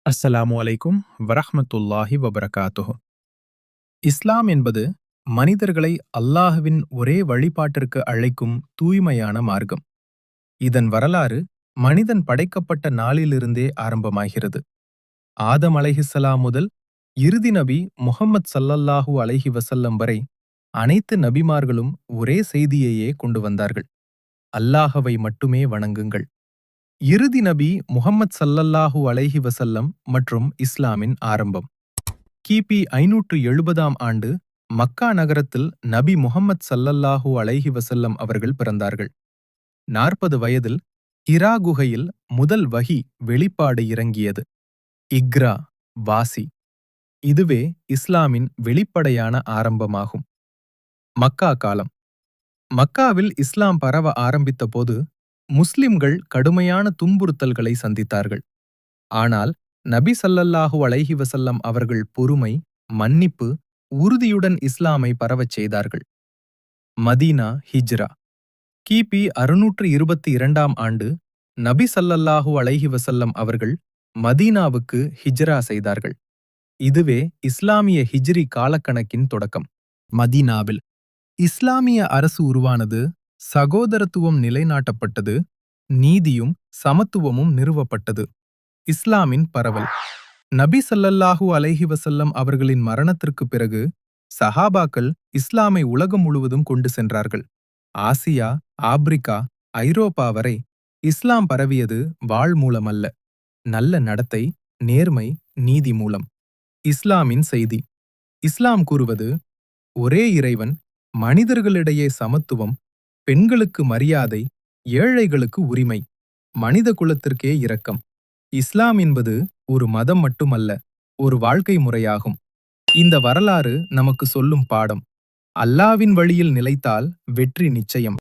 அஸ்ஸலாமு அலைக்கும் வரஹ்மத்துல்லாஹி வபரகாத்துஹு. இஸ்லாம் என்பது மனிதர்களை அல்லாஹ்வின் ஒரே வழிபாட்டிற்கு அழைக்கும் தூய்மையான மார்க்கம். இதன் வரலாறு மனிதன் படைக்கப்பட்ட நாளிலிருந்தே ஆரம்பமாகிறது. ஆதம் அலைஹிஸ்ஸலாம் முதல் இறுதி நபி முஹம்மத் ஸல்லல்லாஹு அலைஹி வஸல்லம் வரை அனைத்து நபிமார்களும் ஒரே செய்தியையே கொண்டு வந்தார்கள். அல்லாஹ்வை மட்டுமே வணங்குங்கள். இறுதி நபி முஹம்மத் ஸல்லல்லாஹு அலைஹி வஸல்லம் மற்றும் இஸ்லாமின் ஆரம்பம். கிபி 570ஆம் ஆண்டு மக்கா நகரத்தில் நபி முஹம்மத் ஸல்லல்லாஹு அலைஹி வஸல்லம் அவர்கள் பிறந்தார்கள். 40 வயதில் ஹிரா குகையில் முதல் வஹி வெளிப்பாடு இறங்கியது. இக்ரா, வாசி. இதுவே இஸ்லாமின் வெளிப்படையான ஆரம்பமாகும். மக்கா காலம். மக்காவில் இஸ்லாம் பரவ ஆரம்பித்த போது முஸ்லிம்கள் கடுமையான துன்புறுத்தல்களை சந்தித்தார்கள். ஆனால் நபி ஸல்லல்லாஹு அலைஹி வஸல்லம் அவர்கள் பொறுமை, மன்னிப்பு, உறுதியுடன் இஸ்லாமை பரவச் செய்தார்கள். மதீனா ஹிஜ்ரா. கிபி 622ஆம் ஆண்டு நபி ஸல்லல்லாஹு அலைஹி வஸல்லம் அவர்கள் மதீனாவுக்கு ஹிஜ்ரா செய்தார்கள். இதுவே இஸ்லாமிய ஹிஜ்ரி காலக்கணக்கின் தொடக்கம். மதீனாவில் இஸ்லாமிய அரசு உருவானது, சகோதரத்துவம் நிலைநாட்டப்பட்டது, நீதியும் சமத்துவமும் நிறுவப்பட்டது. இஸ்லாமின் பரவல். நபி ஸல்லல்லாஹு அலைஹி வஸல்லம் அவர்களின் மரணத்திற்கு பிறகு சஹாபாக்கள் இஸ்லாமை உலகம் முழுவதும் கொண்டு சென்றார்கள். ஆசியா, ஆப்பிரிக்கா, ஐரோப்பா வரை இஸ்லாம் பரவியது வாள் மூலமல்ல, நல்ல நடத்தை, நேர்மை, நீதி மூலம். இஸ்லாமின் செய்தி. இஸ்லாம் கூறுவது, ஒரே இறைவன், மனிதர்களிடையே சமத்துவம், பெண்களுக்கு மரியாதை, ஏழைகளுக்கு உரிமை, மனித குலத்திற்கே இரக்கம். இஸ்லாம் என்பது ஒரு மதம் மட்டுமல்ல, ஒரு வாழ்க்கை முறையாகும். இந்த வரலாறு நமக்கு சொல்லும் பாடம்: அல்லாவின் வழியில் நிலைத்தால் வெற்றி நிச்சயம்.